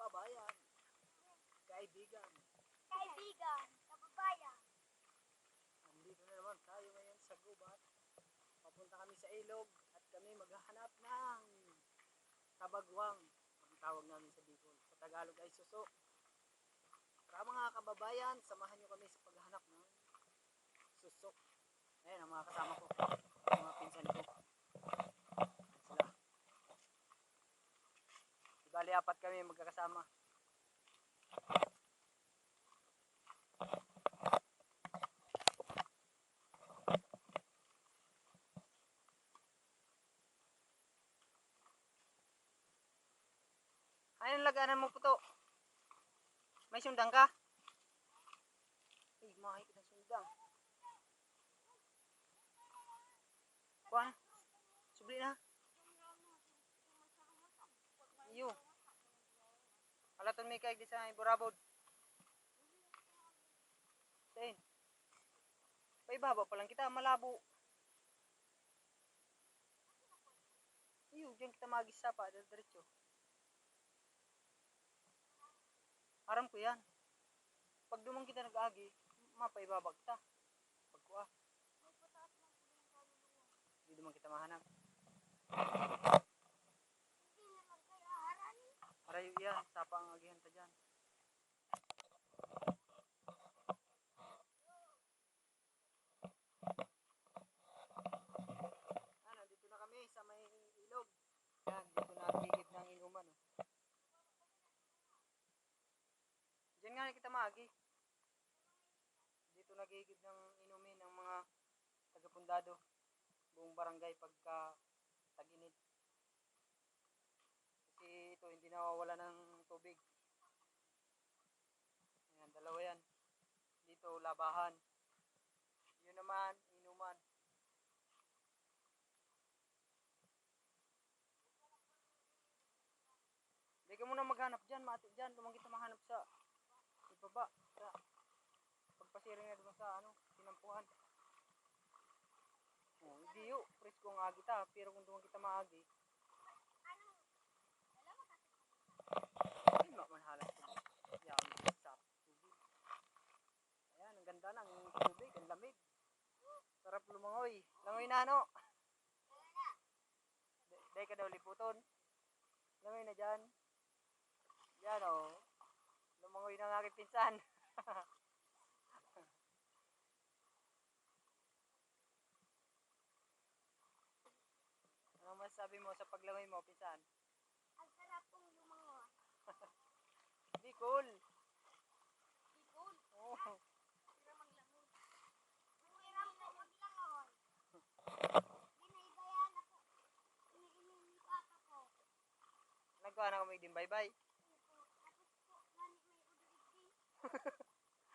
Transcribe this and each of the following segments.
kababayan, kaibigan, kababayan. nandito na naman tayo ngayon sa gubat. Papunta kami sa ilog at kami maghahanap ng tabagwang. Ang tawag namin sa Bicol. Sa Tagalog ay suso. Para mga kababayan, samahan nyo kami sa paghahanap ng suso. Ayan ang mga kasama ko, ang mga pinsan ko. Ayan sila. Bali, apat kami magkakasama. Ayun, laganan mo po to. May sundang ka? Ay, mahigit ng sundang. Kuha na. Subli na. Iyo. Alaton may kaig di sa Iborabod. Sain. Paibaba pa lang kita, malabo. Iyo, diyan kita magisa pa, diretso. Aram ko yan. Pag dumang kita nag-agi, mapaibaba kita. Pagkuha. Hindi dumang kita mahanap. Arayo yan, sapa ang agihan ta dyan. Dito na kami sa may ilog. Yan, dito na tigib ng inuman. Oh. Diyan nga kita maagi. Dito nagigib ng inumin ng mga taga-pundado. Buong barangay pagka tag-init. Kasi ito hindi nawawala ng tubig. Ayan, dalawa yan. Dito labahan. Yun naman, inuman. Hindi ka muna maghanap dyan, mati dyan. Lumang kita mahanap sa ibaba. Sa pagpasiring na doon sa tinampuhan. Oh, hindi yun. Presko ang agi ta. Pero kung doon kita maagi, ay mamanhalas ko. Yan, sa tubig. Ayan, ang ganda ng tubig. Ang lamig. Sarap lumangoy. Langoy na ano? Day ka daw liputon. Langoy na dyan. Yan o. Oh. Lumangoy ng aking pinsan. Ano masasabi mo sa paglangoy mo, pinsan? Ang sarap pong lumangoy. Bicol. Bicol? Oo. Hirap maglangoy. Hirap po maglangoy. Ginaibayan ako. Iniinom ni papa ko. Nagkuha na kami din bye-bye. Tapos po, may udo-igdi.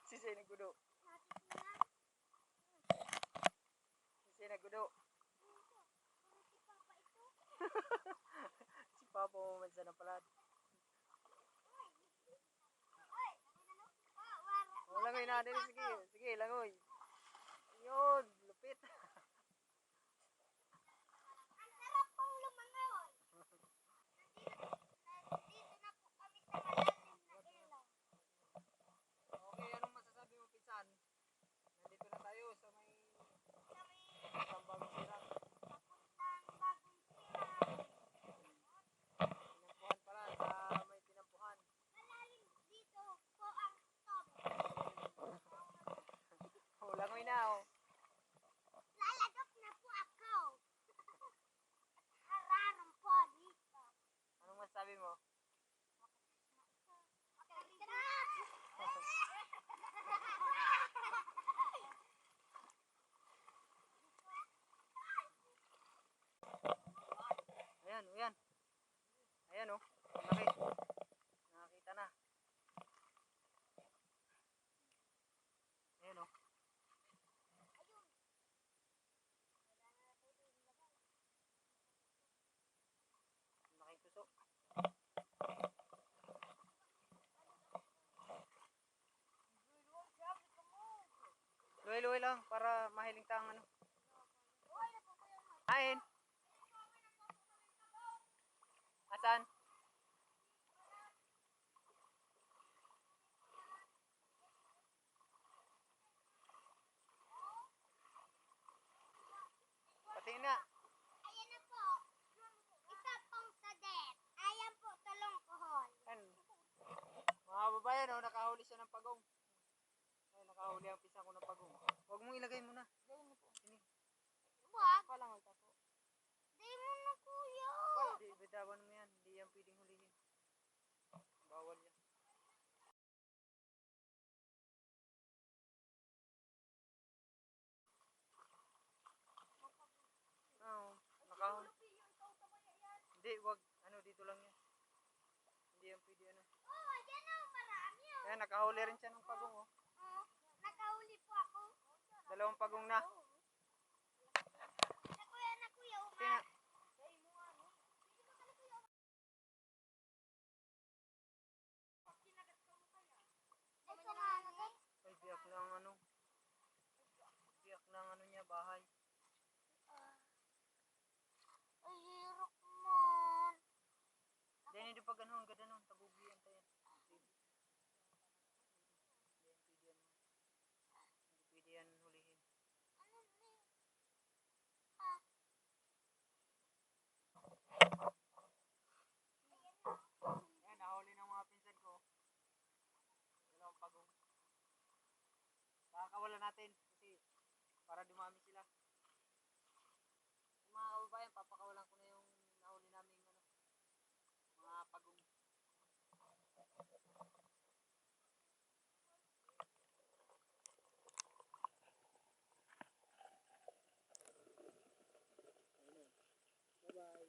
Sisay naggudo. Natitinan. Sisay naggudo. Puro si papa ito. Si Papa mamansa na pala. Oh, langoy natin. Sige, sige, langoy. Yun, lupit. Ang sarap pong lumangoy. Nandito na po kami sa malalim na ilog. Okay, anong masasabi mo, pinsan? Nandito na tayo sa may Bagong Sirang. Papuntang Bagong Sirang. Tinampuhan pala sa may tinampuhan. Malalim dito po ang tubig. Oh, langoy na oh. Lalagap na po ako. Hararam po dito. Anong masasabi mo? Ayan, ayan. Ayan oh. Laki. Nakakita na. Ayan oh. Laking tuso. Luwi-luwi lang para mahiling tang ano. Ain. Asan? nga. Ayan na po. Isa pong sadet. Ayan po, talong kohol. Yan. Mga kababayan, oh, nakahuli siya ng pagong. Ay, nakahuli ang pisang ko ng pagong. Huwag mong ilagay muna. Sini. Wag. Pala mo itapo. Di mo na kuya. Di, bitawan mo yan. Hindi yan pwedeng hulihin. Bawal yan. Oo, nakahuli. Hindi, wag. Ano, dito lang yan. Hindi yan pwede ano. Oh, ayan na, marami oh. Ayan, nakahuli rin siya ng pagong, oh. Oh, nakahuli po ako. Dalawang pagong na. Na kuya, Tina. ito nga ano. Ay, biyak na ang ano. Biyak na ang ano niya, bahay. Ay, hirap man. Then, hindi pa ganun, gadanon. Tabugian tayo. Hindi pwede yan hulihin. Ano ni? Ah, Ayan, nahuli ng mga pinsan ko. Dalawang pagong. Kakawala natin kasi para dumami sila. Mga kababayan, papakawalan ko na yung nahuli namin ano, mga pagong. Bye-bye.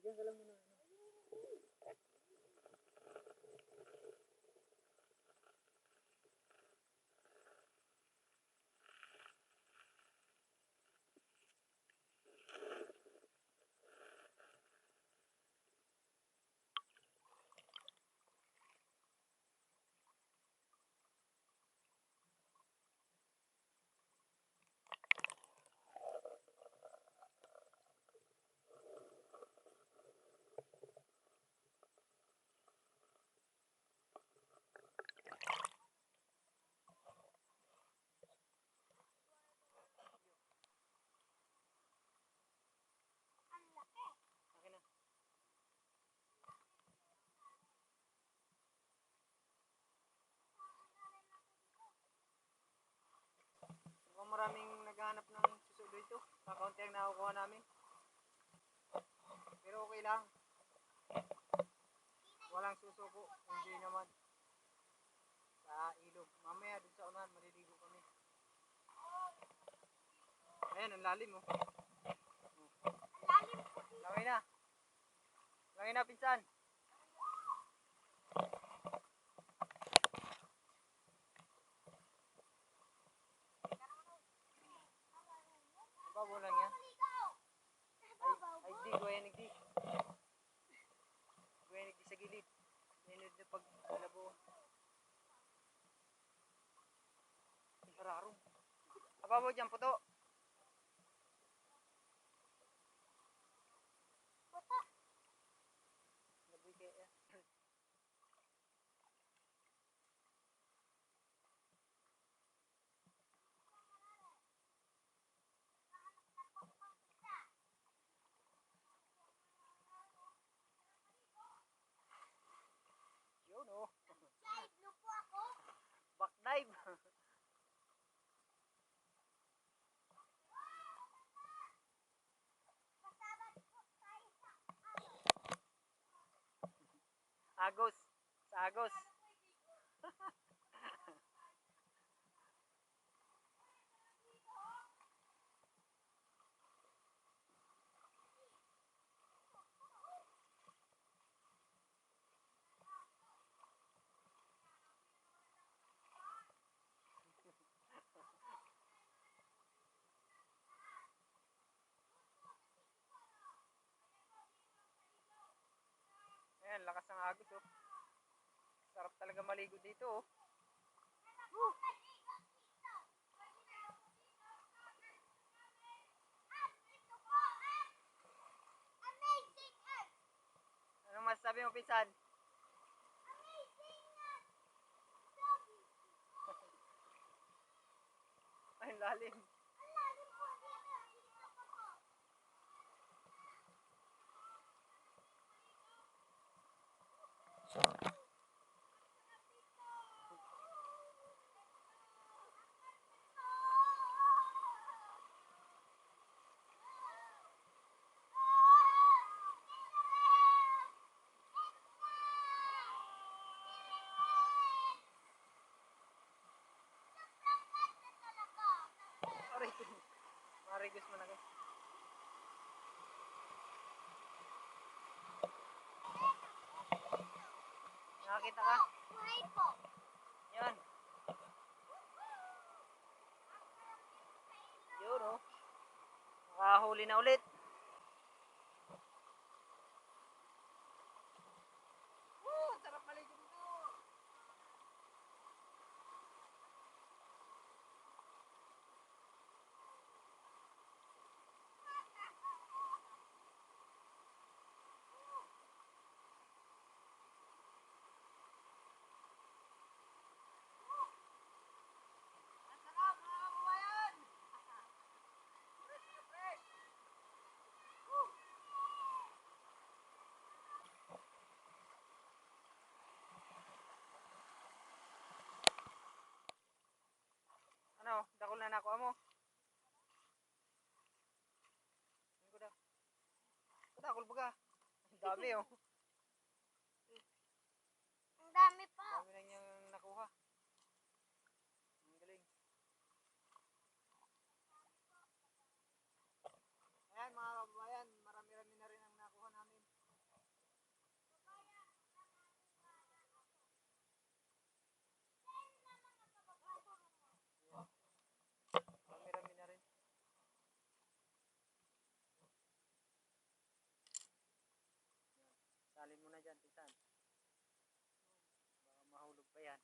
Diyan ka lang muna. ang laki. Akin na. Mukhang maraming naghahanap ng suso dito. Kakaunti ang nakukuha namin. Pero okay lang. Walang susuko. Hindi naman. Sa ilog. Mamaya dun sa unahan, maliligo kami. Ayan, ang lalim oh. Lalim po. Langay na. Langay na, pinsan. Babaw lang yan. Ay, di. Guwayanig di. Guwayanig di sa gilid. Inod na pag labo. Hararong. Ababaw dyan, puto. Puta. Laboy kaya. Yun oh. Dive na po ako. Back dive. Kasama po tayo sa Agos. Sa Agos. Ayan, lakas ng agos oh. Sarap talaga maligo dito oh. mo, pinsan? Ay, lalim. Aray, marigos mo na kayo. Nakakita ka? Buhay po. Yan. Yun, oh. Nakahuli na ulit. Woo! Sarap maligo dito. Masarap, mga kababayan. Fresh na fresh. Woo! Ano, dakol na nakuha mo? Ano ko da? Dakol ba ka? Ang dami, oh. Ang dami po. Dami na niyang nakuha. Ang galing. Ayan, mga kababayan, marami-rami na rin ang nakuha namin. Marami-rami na rin. Salin mo na dyan, pinsan. Baka mahulog pa yan.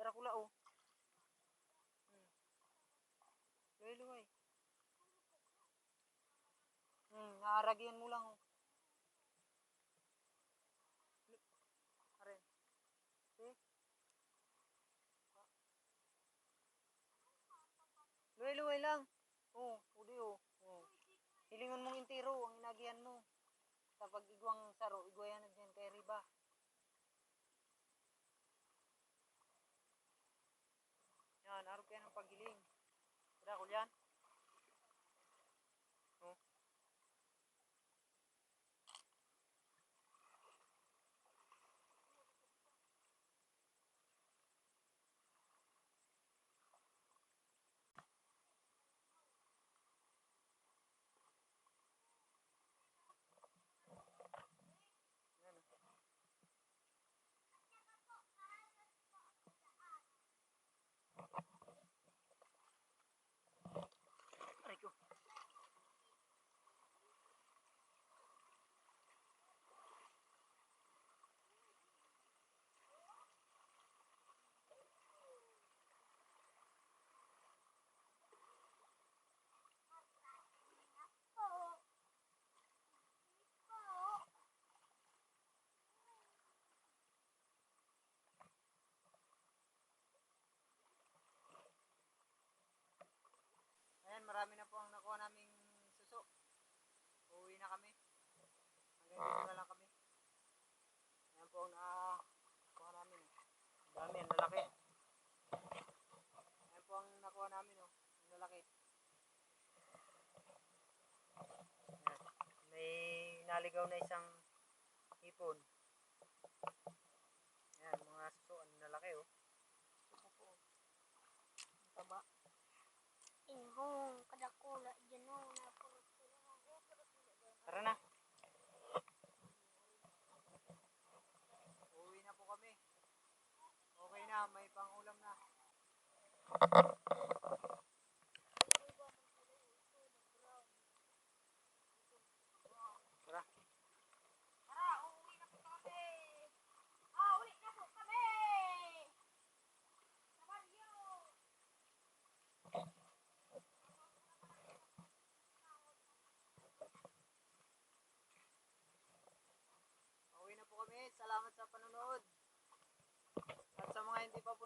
Darakula, oh. Luway-luway. Naaragyan mo lang, oh. Are. See? Luway-luway lang. Oh, udi, oh. Oh. Hilingon mong intiro ang inagihan mo. Kapag igwang saro, igwayan na dyan kay Riba. Yan, araw kaya ng paghiling. Darakul yan. Oh. Yan, oh. Aray ko. Ayan, marami na po ang nakuha naming suso. Uuwi na kami. Hanggang dito na lang kami. Ayan po ang nakuha namin. Ang dami, ang lalaki. Ayan po ang nakuha namin, oh. Ang lalaki. Ayan. May naligaw na isang hipon. Ayan, mga suso, ang lalaki, oh. Suso po. Ang taba. Inhong kadakula dyan o. Tara na. Uuwi na po kami. Tara. Tara, uuwi na po kami. Ah, uwi na po kami. Sa Baguio. Pauwi na po kami. Salamat sa panonood. At sa mga hindi pa po